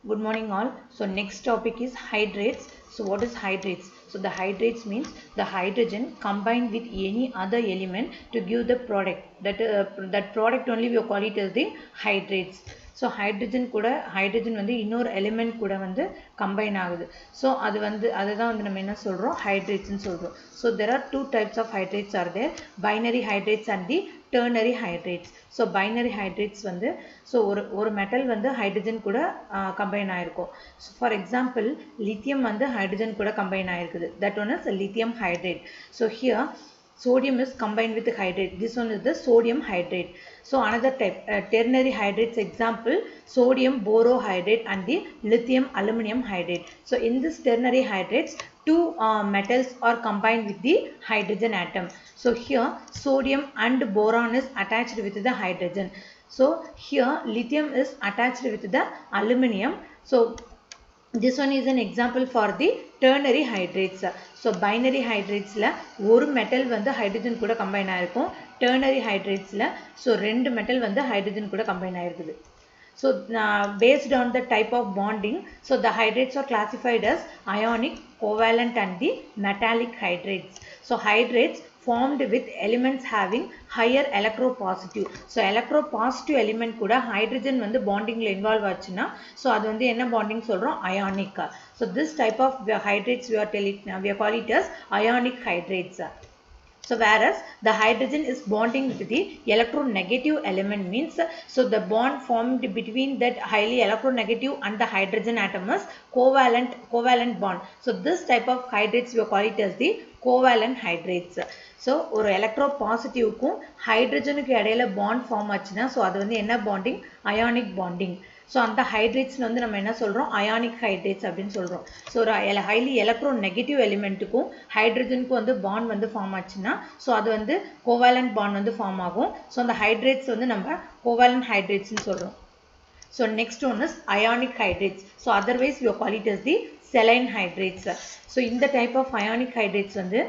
Good morning all. So next topic is hydrates. So what is hydrates? So the hydrates means the hydrogen combined with any other element to give the product. That product only we call it as the hydrates. So hydrogen வந்து இன்னொரு element கூட வந்து combine ஆகுது. So அதுதான் வந்து நம்ம என்ன சொல்றோம் hydrates ன்னு சொல்றோம். So there are two types of hydrates are there, binary hydrates and the ternary hydrates. So binary hydrates வந்து so ஒரு metal வந்து hydrogen கூட combine ஆயிருக்கும். So for example lithium வந்து hydrogen கூட combine ஆயிருக்குது. That one is lithium hydrate. So here sodium is combined with hydrate. This one is the sodium hydrate. So another type ternary hydrates example sodium borohydrate and the lithium aluminum hydrate. So in this ternary hydrates two metals are combined with the hydrogen atom. So here sodium and boron is attached with the hydrogen. So here lithium is attached with the aluminum. So this one is an example for the ternary hydrates. So binary hydrates la ஒரு metal வந்து hydrogen கூட combine ஆயிருக்கும். Ternary hydrates la so ரெண்டு metal வந்து hydrogen கூட combine ஆயிருக்குது. So based on the type of bonding, so the hydrates are classified as ionic, covalent and the metallic hydrates. So hydrates formed with elements having higher electropositive. So electropositive element கூட hydrogen வந்து bonding ல involve ஆச்சுன்னா so அது வந்து என்ன bonding சொல்றோம் ionic. So this type of hydrates we are call it as ionic hydrates. So whereas the hydrogen is bonding with the electronegative element means so the bond formed between that highly electronegative and the hydrogen atom is covalent bond. So this type of hydrates we call it as the covalent hydrates. So ஒரு electropositive க்கும் ஹைட்ரஜனுக்கு இடையில bond form ஆச்சுன்னா so அது வந்து என்ன bonding ionic bonding. So அந்த hydrates வந்து நம்ம என்ன சொல்றோம் ionic hydrates அப்படினு சொல்றோம். So highly electronegative elementக்கும் ஹைட்ரஜனுக்கு வந்து bond வந்து form ஆச்சுன்னா so அது வந்து covalent bond வந்து form ஆகும். So அந்த hydrates வந்து நம்ம covalent hydrates னு சொல்றோம். So next one is ionic hydrates. So otherwise we call it as the saline hydrates. So இந்த type of ionic hydrates வந்து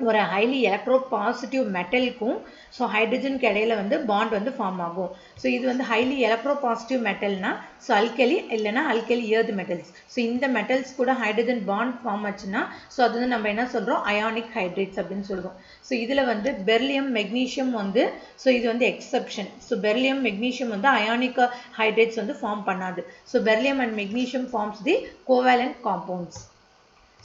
ஒரு highly electropositive metal க்கும் so hydrogen க்கு இடையில வந்து bond வந்து form ஆகும். So இது வந்து highly electropositive metal னா so alkali இல்லனா alkali earth metals. So இந்த metals கூட hydrogen bond form ஆச்சுன்னா so அது வந்து நம்ம என்ன சொல்றோம் ionic hydrates அப்படினு சொல்றோம். So இதுல வந்து beryllium magnesium வந்து so இது வந்து exception. So beryllium magnesium வந்து ionic hydrates வந்து form பண்ணாது. So beryllium and magnesium forms the covalent compounds.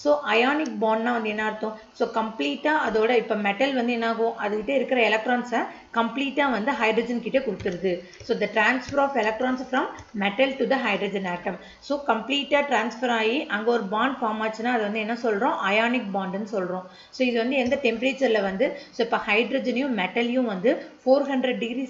So ionic bond na வந்து என்ன அர்த்தம் so complete அதோட இப்ப metal வந்து என்னாகும் அதுகிட்ட இருக்கிற electrons complete வந்து hydrogen கிட்ட கொடுத்துருது. So the transfer of electrons from metal to the hydrogen atom. So complete transfer ஆகி அங்க ஒரு bond form ஆச்சுன்னா அது வந்து என்ன சொல்றோம் ionic bond ன்னு சொல்றோம். So இது வந்து எந்த டெம்பரேச்சர்ல வந்து so இப்ப ஹைட்ரஜனையும் மெட்டலையும் வந்து 400 டிகிரி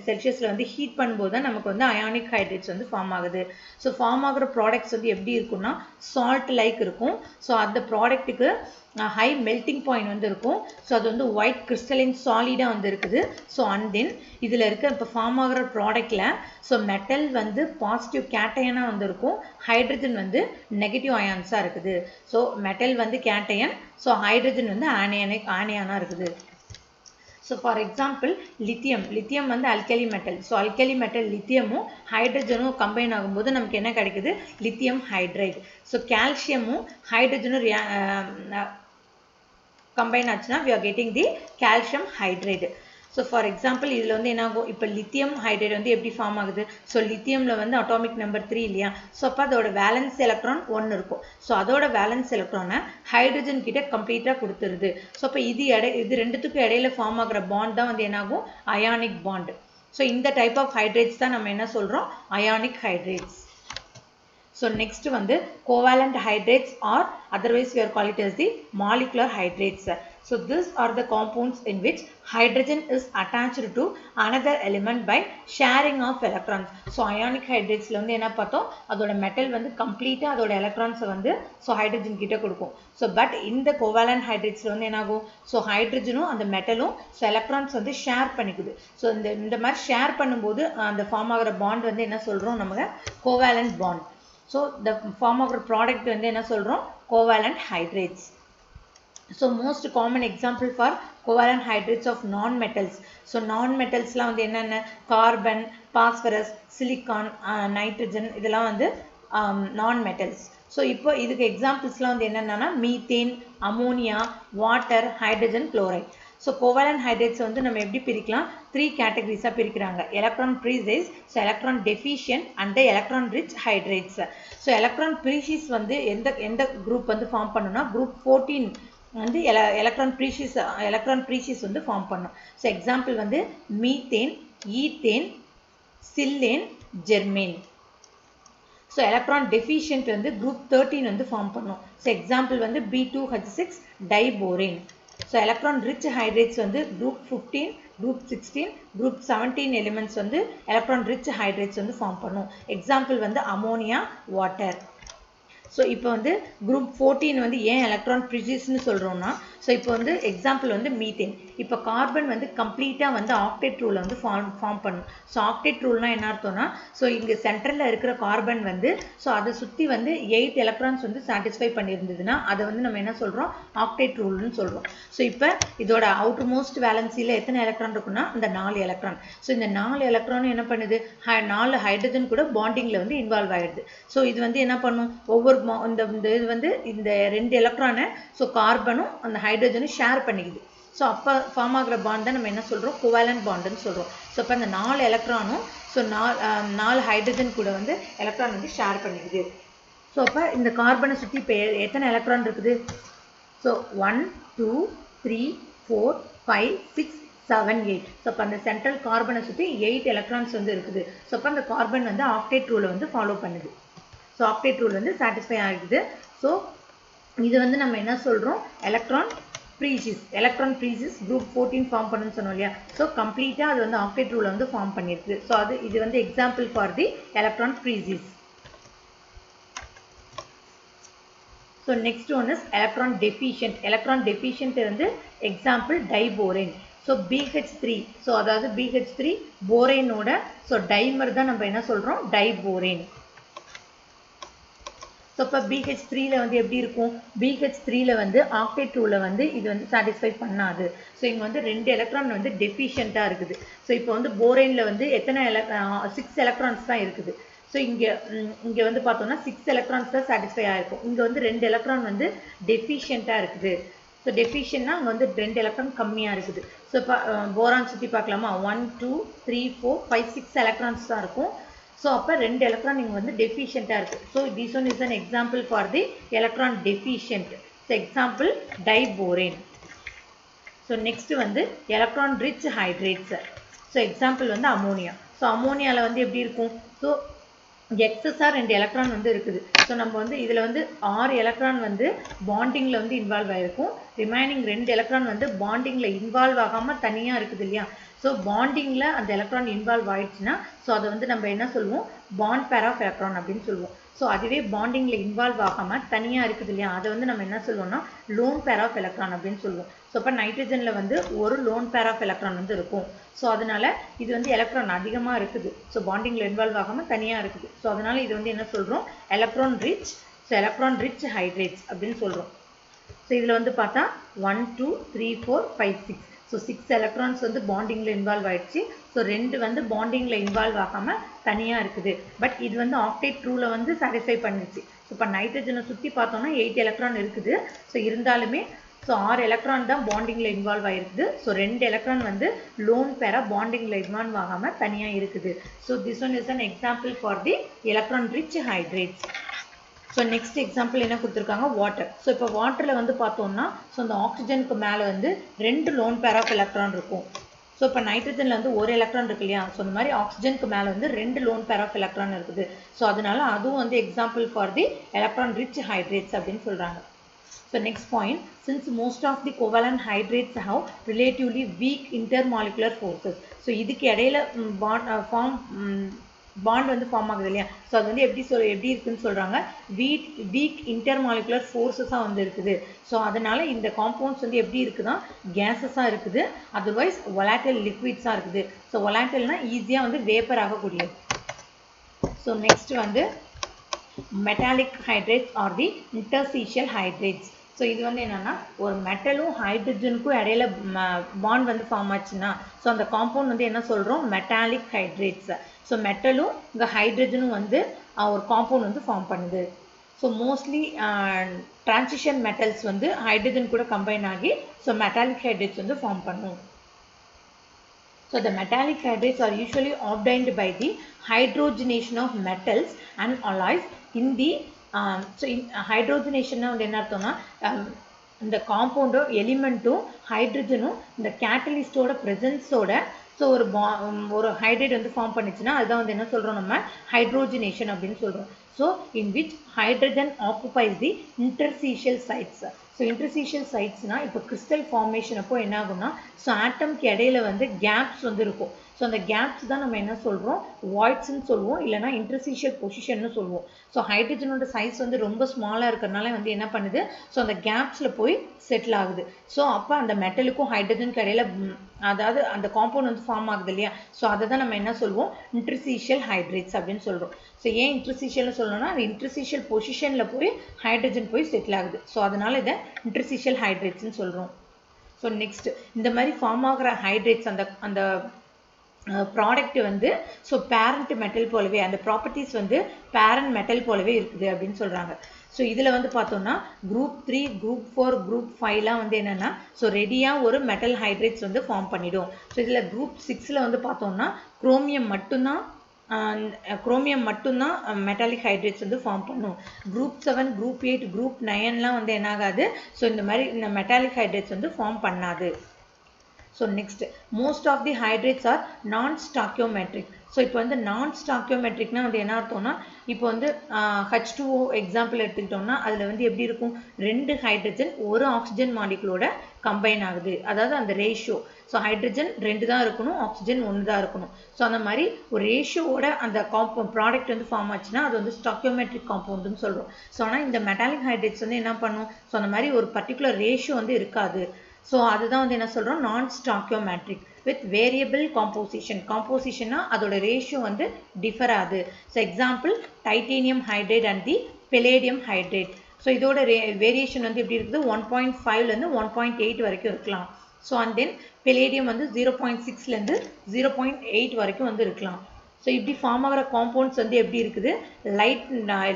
செல்சியஸ்ல வந்து ஹீட் பண்ணும்போது தான் நமக்கு வந்து ionic hydrates வந்து ஃபார்ம் ஆகுது. So ஃபார்ம் ஆகுற ப்ராடக்ட்ஸ் வந்து எப்படி இருக்கும்னா salt like இருக்கும். So அந்த ப்ராடக்ட்டுக்கு high melting point வந்து இருக்கும். So அது வந்து white crystalline solid வந்து இருக்குது. So and then இதுல இருக்க இப்ப ஃபார்ம் ஆகுற ப்ராடக்ட்ல so metal வந்து positive cation வந்து இருக்கும். hydrogen வந்து negative ions இருக்குது. So metal வந்து cation so hydrogen வந்து anion இருக்குது. So for example lithium வந்து alkali metal. So alkali metal lithiumம் ஹைட்ரஜனும் combine ஆகும்போது நமக்கு என்ன கிடைக்குது lithium hydride. So calciumம் ஹைட்ரஜனும் combine ஆச்சுனா we are getting the calcium hydride. So for example இதுல வந்து என்ன ஆகும் இப்ப lithium hydride வந்து எப்படி ஃபார்ம் ஆகுது so lithiumல வந்து atomic number 3 இல்லையா so அப்ப அதோட valence electron 1 இருக்கும் so அதோட valence electron hydrogen கிட்ட கம்ப்ளீட்டா கொடுத்துருது so அப்ப இது ரெண்டுத்துக்கு இடையில ஃபார்ம் ஆகுற bond தான் வந்து என்ன ஆகும் ionic bond. So இந்த type of hydrates தான் நம்ம என்ன சொல்றோம் ionic hydrates. So next வந்து covalent hydrates or otherwise we are call it as the molecular hydrates. So these are the compounds in which hydrogen is attached to another element by sharing of electrons. So ionic hydrates ல வந்து என்ன பார்த்தோம் அதோட metal வந்து கம்ப்ளீட்டா அதோட electrons வந்து so hydrogen கிட்ட கொடுக்கும். So but இந்த covalent hydrates ல வந்து என்ன ஆகும் so hydrogenம் அந்த metalம் so electrons வந்து share பண்ணிக்குது. So இந்த மாதிரி share பண்ணும்போது அந்த ஃபார்ம் ஆகுற bond வந்து என்ன சொல்றோம் நமக்கு covalent bond. So the form of a product வந்து என்ன சொல்றோம் covalent hydrates. So most common example for covalent hydrates of non-metals. So non-metals லாம் வந்து என்னென்ன carbon, phosphorus, silicon, nitrogen இதெல்லாம் வந்து non-metals. ஸோ இப்போ இதுக்கு எக்ஸாம்பிள்ஸ்லாம் வந்து என்னென்னா methane, ammonia, water, hydrogen, chloride. So covalent hydrides வந்து நம்ம எப்படி பிரிக்கலாம், 3 கேட்டகரிஸாக பிரிக்கிறாங்க. Electron precise, so electron deficient and electron rich hydrates. So electron precise வந்து எந்த குரூப் வந்து ஃபார்ம் பண்ணுன்னா குரூப் 14 வந்து எலக்ட்ரான் ப்ரீசிஸ் வந்து ஃபார்ம் பண்ணும். ஸோ எக்ஸாம்பிள் வந்து methane, ethane, silane, germane. So electron deficient வந்து குரூப் 13 வந்து ஃபார்ம் பண்ணும். ஸோ எக்ஸாம்பிள் வந்து B2H6 diborane. So electron rich hydrates வந்து குரூப் 15, குரூப் 16, குரூப் 17 எலிமெண்ட்ஸ் வந்து எலக்ட்ரான் ரிச் ஹைட்ரேட்ஸ் வந்து ஃபார்ம் பண்ணும். எக்ஸாம்பிள் வந்து அமோனியா, வாட்டர். ஸோ இப்போ வந்து குரூப் 14 வந்து ஏன் எலக்ட்ரான் ப்ரிசிஸ்ன்னு சொல்கிறோம்னா, ஸோ இப்போ வந்து எக்ஸாம்பிள் வந்து மீத்தேன். இப்போ கார்பன் வந்து கம்ப்ளீட்டாக வந்து ஆக்டேட் ரூலை வந்து ஃபார்ம் பண்ணும். ஸோ ஆக்டேட் ரூல்னால் என்ன அர்த்தம்னா, ஸோ இங்கே சென்ட்ரலில் இருக்கிற கார்பன் வந்து ஸோ அதை சுற்றி வந்து 8 எலக்ட்ரான்ஸ் வந்து சாட்டிஸ்ஃபை பண்ணியிருந்ததுன்னா அதை வந்து நம்ம என்ன சொல்கிறோம், ஆக்டேட் ரூல்னு சொல்கிறோம். ஸோ இப்போ இதோட அவுட்டர் மோஸ்ட் வேலன்சியில் எத்தனை எலக்ட்ரான் இருக்குன்னா இந்த 4 எலக்ட்ரான். ஸோ இந்த 4 எலக்ட்ரானும் என்ன பண்ணுது, 4 ஹைட்ரஜன் கூட பாண்டிங்கில் வந்து இன்வால்வ் ஆகிடுது. ஸோ இது வந்து என்ன பண்ணும், ஒவ்வொரு இந்த இது வந்து இந்த 2 எலக்ட்ரானை ஸோ கார்பனும் அந்த ஹைட்ரஜனும் ஷேர் பண்ணிக்குது. ஸோ அப்போ ஃபார்ம் ஆகிற பாண்ட் தான் நம்ம என்ன சொல்கிறோம், கோவேலன்ட் பாண்டுன்னு சொல்கிறோம். ஸோ அப்போ அந்த 4 எலக்ட்ரானும் ஸோ 4 ஹைட்ரஜன் கூட வந்து எலக்ட்ரான் வந்து ஷேர் பண்ணிக்குது. ஸோ அப்போ இந்த கார்பனை சுற்றி இப்போ எத்தனை எலக்ட்ரான் இருக்குது, ஸோ 1 2 3 4 5 6 7 8. ஸோ அப்போ அந்த சென்ட்ரல் கார்பனை சுற்றி 8 எலக்ட்ரான்ஸ் வந்து இருக்குது. ஸோ அப்போ அந்த கார்பன் வந்து ஆக்டேட் ரூலை வந்து ஃபாலோ பண்ணுது. ஸோ ஆக்டேட் ரூல் வந்து சாட்டிஸ்ஃபை ஆகிடுது. ஸோ இது வந்து நம்ம என்ன சொல்கிறோம், எலக்ட்ரான் ப்ரீசிஸ் குரூப் 14 ஃபார்ம் பண்ணுன்னு சொன்னோம் இல்லையா. ஸோ கம்ப்ளீட்டாக அது வந்து ஆக்டேட் ரூலை வந்து ஃபார்ம் பண்ணியிருக்கு. ஸோ இது வந்து example for the electron precise. So next one is electron deficient வந்து example diborane. So BH3, so அதாவது BH3 போரேனோட ஸோ டைமர் தான் நம்ம என்ன சொல்கிறோம், டைபோரேன். ஸோ இப்போ BH3ல வந்து எப்படி இருக்கும், BH3ல வந்து ஆக்டேட் ரூலை வந்து இது வந்து சாட்டிஸ்ஃபை பண்ணாது. ஸோ இங்கே வந்து 2 எலக்ட்ரான் வந்து டெஃபிஷியண்ட்டாக இருக்குது. ஸோ இப்போ வந்து போரேனில் வந்து எத்தனை 6 எலக்ட்ரான்ஸ் தான் இருக்குது. ஸோ இங்கே வந்து பார்த்தோம்னா 6 எலக்ட்ரான்ஸ் தான் சாட்டிஸ்ஃபை ஆகிருக்கும். இங்கே வந்து 2 எலக்ட்ரான் வந்து டெஃபிஷியண்ட்டாக இருக்குது. ஸோ டெஃபிஷியன்ட்னா அங்கே வந்து 2 எலக்ட்ரான் கம்மியாக இருக்குது. ஸோ இப்போ போரான் சுற்றி பார்க்கலாமா, 1 2 3 4 5 6 எலக்ட்ரான்ஸ் தான் இருக்கும். ஸோ அப்போ 2 எலக்ட்ரான் இங்கே வந்து டெஃபிஷியண்ட்டாக இருக்குது. So this one is an example for the electron deficient. So example diborane. So next வந்து electron rich hydrates. So example வந்து அமோனியா. ஸோ அமோனியாவில் வந்து எப்படி இருக்கும், ஸோ எக்ஸஸாக 2 எலக்ட்ரான் வந்து இருக்குது. ஸோ நம்ம வந்து இதில் வந்து 6 எலக்ட்ரான் வந்து பாண்டிங்கில் வந்து இன்வால்வ் ஆகிருக்கும். ரிமைனிங் 2 எலக்ட்ரான் வந்து பாண்டிங்கில் இன்வால்வ் ஆகாமல் தனியாக இருக்குது இல்லையா. ஸோ பாண்டிங்கில் அந்த எலக்ட்ரான் இன்வால்வ் ஆகிடுச்சுன்னா ஸோ அதை வந்து நம்ம என்ன சொல்லுவோம், பாண்ட் பேர் ஆஃப் எலக்ட்ரான் அப்படின்னு சொல்லுவோம். ஸோ அதுவே பாண்டிங்கில் இன்வால்வ் ஆகாமல் தனியாக இருக்குது இல்லையா, அதை வந்து நம்ம என்ன சொல்லுவோம்னா லோன் பேர் ஆஃப் எலக்ட்ரான் அப்படின்னு சொல்லுவோம். ஸோ இப்போ நைட்ரஜனில் வந்து ஒரு லோன் பேர் ஆஃப் எலக்ட்ரான் வந்து இருக்கும். ஸோ அதனால இது வந்து எலக்ட்ரான் அதிகமாக இருக்குது. ஸோ பாண்டிங்கில் இன்வால்வ் ஆகாமல் தனியாக இருக்குது. ஸோ அதனால இது வந்து என்ன சொல்கிறோம், எலக்ட்ரான் ரிச் ஹைட்ரேட்ஸ் அப்படின்னு சொல்கிறோம். ஸோ இதில் வந்து பார்த்தா 1 2 3 4 5 6. ஸோ 6 எலக்ட்ரான்ஸ் வந்து பாண்டிங்கில் இன்வால்வ் ஆகிடுச்சு. ஸோ 2 வந்து பாண்டிங்கில் இன்வால்வ் ஆகாமல் தனியாக இருக்குது. பட் இது வந்து ஆக்டேட் ரூலை வந்து சாட்டிஸ்ஃபை பண்ணிடுச்சு. ஸோ இப்போ நைட்ரஜனை சுற்றி பார்த்தோம்னா 8 எலக்ட்ரான் இருக்குது. ஸோ இருந்தாலுமே ஸோ 6 எலக்ட்ரான் தான் பாண்டிங்கில் இன்வால்வ் ஆகிருக்குது. ஸோ 2 எலக்ட்ரான் வந்து லோன் பேராக பாண்டிங்கில் இன்வால்வ் ஆகாமல் தனியாக இருக்குது. So this one is an example for the electron rich hydrates. So next example என்ன கொடுத்துருக்காங்க, வாட்டர். ஸோ இப்போ வாட்டரில் வந்து பார்த்தோம்னா ஸோ அந்த ஆக்சிஜனுக்கு மேலே வந்து 2 லோன் பேர் ஆஃப் எலக்ட்ரான் இருக்கும். ஸோ இப்போ நைட்ரஜனில் வந்து ஒரு எலக்ட்ரான் இருக்கு இல்லையா. ஸோ இந்த மாதிரி ஆக்சிஜனுக்கு மேலே வந்து 2 லோன் பேர் ஆஃப் எலக்ட்ரான் இருக்குது. ஸோ அதனால அதுவும் வந்து example for the electron rich hydrates அப்படின்னு சொல்கிறாங்க. So next point, since most of the covalent hydrates have relatively weak intermolecular forces. So இதுக்கு இடையில பாண்ட் வந்து ஃபார்ம் ஆகுது இல்லையா. ஸோ அது வந்து எப்படி இருக்குன்னு சொல்கிறாங்க, வீக் இன்டர்மாலிகுலர் ஃபோர்ஸஸாக வந்து இருக்குது. ஸோ அதனால இந்த காம்பவுண்ட்ஸ் வந்து எப்படி இருக்குதா, கேஸஸாக இருக்குது. அதர்வைஸ் வொலாட்டில் லிக்விட்ஸாக இருக்குது. ஸோ வொலாட்டில்னா ஈஸியாக வந்து வேப்பர் ஆகக்கூடியது. ஸோ நெக்ஸ்ட் வந்து metallic hydrates or the interstitial hydrates. So இது வந்து என்னன்னா ஒரு மெட்டலும் ஹைட்ரஜனுக்கும் இடையில பாண்ட் வந்து ஃபார்ம் ஆச்சுன்னா ஸோ அந்த காம்பவுண்ட் வந்து என்ன சொல்கிறோம் மெட்டாலிக் ஹைட்ரேட்ஸ். ஸோ மெட்டலும் இந்த ஹைட்ரஜனும் வந்து ஒரு காம்பவுண்ட் வந்து ஃபார்ம் பண்ணுது. ஸோ மோஸ்ட்லி டிரான்சிஷன் மெட்டல்ஸ் வந்து ஹைட்ரஜன் கூட கம்பைன் ஆகி ஸோ மெட்டாலிக் ஹைட்ரேட்ஸ் வந்து ஃபார்ம் பண்ணும். So the metallic hydrates are usually obtained by the hydrogenation of metals and alloys in the so in hydrogenation வந்து என்ன அர்த்தம்னா இந்த காம்பவுண்டும் எலிமெண்ட்டும் ஹைட்ரஜனும் இந்த கேட்டலிஸ்டோட ப்ரெசன்ஸோட ஸோ ஒரு ஹைட்ரேட் வந்து ஃபார்ம் பண்ணிச்சுன்னா அதுதான் வந்து என்ன சொல்கிறோம் நம்ம ஹைட்ரோஜனேஷன் அப்படின்னு சொல்கிறோம். So in which hydrogen occupies the interstitial sites. So interstitial சைட்ஸ்னால் இப்போ கிறிஸ்டல் ஃபார்மேஷன் அப்போ என்ன ஆகும்னா ஸோ ஆட்டம்க்கு இடையில வந்து கேப்ஸ் வந்து இருக்கும். ஸோ அந்த கேப்ஸ் தான் நம்ம என்ன சொல்கிறோம் வாய்ட்ஸ்ன்னு சொல்லுவோம், இல்லைனா இன்டர்ஸ்டீஷியல் பொசிஷன்னு சொல்லுவோம். ஸோ ஹைட்ரஜனோட சைஸ் வந்து ரொம்ப ஸ்மாலாக இருக்கிறதுனால வந்து என்ன பண்ணுது ஸோ அந்த கேப்ஸில் போய் செட்டில் ஆகுது. ஸோ அப்போ அந்த மெட்டலுக்கும் ஹைட்ரஜனுக்கு இடையில அதாவது அந்த காம்பவுண்ட் வந்து ஃபார்ம் ஆகுது இல்லையா ஸோ அதை தான் நம்ம என்ன சொல்லுவோம் இன்டர்ஸ்டீஷியல் ஹைட்ரேட்ஸ் அப்படின்னு சொல்கிறோம். ஸோ ஏன் இன்டர்ஸ்டீஷியல்னு சொல்லணும்னா அது இன்டர்ஸ்டீஷியல் பொசிஷனில் போய் ஹைட்ரஜன் போய் செட்டில் ஆகுது. ஸோ அதனால் இதை இன்டர்ஸ்டீஷியல் ஹைட்ரேட்ஸ்ன்னு சொல்கிறோம். ஸோ நெக்ஸ்ட் இந்த மாதிரி ஃபார்ம் ஆகிற ஹைட்ரேட்ஸ் அந்த ப்ராடக்ட் வந்து ஸோ பேரண்ட் மெட்டல் போலவே அந்த ப்ராப்பர்ட்டிஸ் வந்து பேரண்ட் மெட்டல் போலவே இருக்குது அப்படின்னு சொல்கிறாங்க. ஸோ இதில் வந்து பார்த்தோம்னா குரூப் 3 குரூப் 4 குரூப் 5லாம் வந்து என்னென்னா ஸோ ரெடியாக ஒரு மெட்டல் ஹைட்ரேட்ஸ் வந்து ஃபார்ம் பண்ணிடும். ஸோ இதில் குரூப் 6ல் வந்து பார்த்தோம்னா குரோமியம் மட்டும்தான் மெட்டாலிக் ஹைட்ரேட்ஸ் வந்து ஃபார்ம் பண்ணும். குரூப் 7 குரூப் 8 குரூப் 9லாம் வந்து என்ன ஆகாது ஸோ இந்த மாதிரி இந்த மெட்டாலிக் ஹைட்ரேட்ஸ் வந்து ஃபார்ம் பண்ணாது. So next, most of the hydrates are non-stoichiometric. So இப்போ வந்து non-stoichiometricனா வந்து என்ன அர்த்தம்னா இப்போ வந்து H2O எக்ஸாம்பிள் எடுத்துக்கிட்டோம்னா அதில் வந்து எப்படி இருக்கும் 2 ஹைட்ரஜன் ஒரு ஆக்சிஜன் மாலிகுலோட கம்பைன் ஆகுது, அதாவது அந்த ரேஷியோ. ஸோ ஹைட்ரஜன் 2 தான் இருக்கணும், ஆக்சிஜன் 1 தான் இருக்கணும். ஸோ அந்த மாதிரி ஒரு ரேஷியோவோட அந்த ப்ராடக்ட் வந்து ஃபார்ம் ஆச்சுன்னா அது வந்து ஸ்டாக்கியோமெட்ரிக் காம்பவுண்டுன்னு சொல்கிறோம். ஸோ ஆனால் இந்த மெட்டாலிக் ஹைட்ரேட்ஸ் வந்து என்ன பண்ணும் ஸோ அந்த மாதிரி ஒரு பர்டிகுலர் ரேஷியோ வந்து இருக்காது. ஸோ அதுதான் வந்து என்ன சொல்கிறோம் நான் ஸ்டாக்கியோமெட்ரிக் வித் வேரியபிள் காம்போசிஷன்னா அதோட ரேஷியோ வந்து டிஃபர் ஆகுது. So example titanium hydrate and the palladium hydrate. So இதோட வேரியேஷன் வந்து எப்படி இருக்குது 1.5லேருந்து 1.8 வரைக்கும் இருக்கலாம். ஸோ அண்ட் தென் பெலேடியம் வந்து 0.6லேருந்து 0.8 வரைக்கும் வந்து இருக்கலாம். ஸோ இப்படி ஃபார்ம் ஆகிற காம்பவுண்ட்ஸ் வந்து எப்படி இருக்குது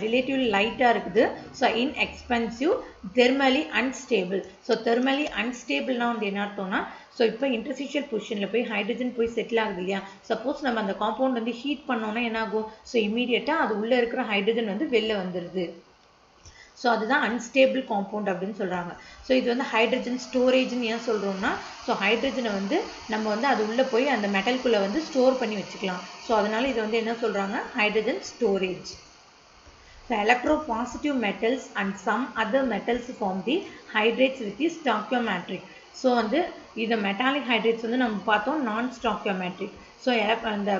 ரிலேட்டிவ்லி லைட்டாக இருக்குது. So inexpensive thermally unstable. So thermally அன்ஸ்டேபிள்னா வந்து என்ன அர்த்தம்னா ஸோ இப்போ இன்டர்ஸ்டீஷியல் பொசிஷனில் போய் ஹைட்ரஜன் போய் செட்டில் ஆகுது இல்லையா சப்போஸ் நம்ம அந்த காம்பவுண்ட் வந்து ஹீட் பண்ணோன்னா என்ன ஆகும் ஸோ இமீடியட்டாக அது உள்ளே இருக்கிற ஹைட்ரஜன் வந்து வெளில வந்துடுது. ஸோ அதுதான் அன்ஸ்டேபிள் காம்பவுண்ட் அப்படின்னு சொல்கிறாங்க. ஸோ இது வந்து ஹைட்ரஜன் ஸ்டோரேஜ்னு ஏன் சொல்கிறோம்னா ஸோ ஹைட்ரஜனை வந்து நம்ம வந்து அது உள்ளே போய் அந்த மெட்டல்குள்ளே வந்து ஸ்டோர் பண்ணி வச்சுக்கலாம். ஸோ அதனால் இது வந்து என்ன சொல்கிறாங்க hydrogen storage. So electropositive metals and some other metals form the hydrates with the stoichiometric. So வந்து இந்த மெட்டாலிக் ஹைட்ரேட்ஸ் வந்து நம்ம பார்த்தோம் நான் ஸ்டாக்கியோமெட்ரிக். ஸோ அந்த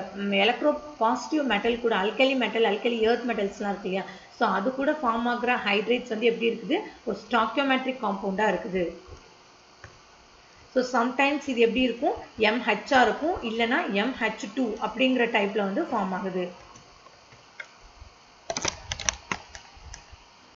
எலக்ட்ரோபாசிட்டிவ் மெட்டல் கூட அல்கலி எர்த் மெட்டல்ஸ்லாம் இருக்கு இல்லையா ஸோ அது கூட ஃபார்ம் ஆகிற ஹைட்ரேட்ஸ் வந்து எப்படி இருக்குது ஒரு ஸ்டாக்கியோமெட்ரிக் காம்பவுண்டாக இருக்குது. ஸோ சம்டைம்ஸ் இது எப்படி இருக்கும் MHஆ இருக்கும் இல்லைனா MH2 அப்படிங்கிற டைப்பில் வந்து ஃபார்ம் ஆகுது.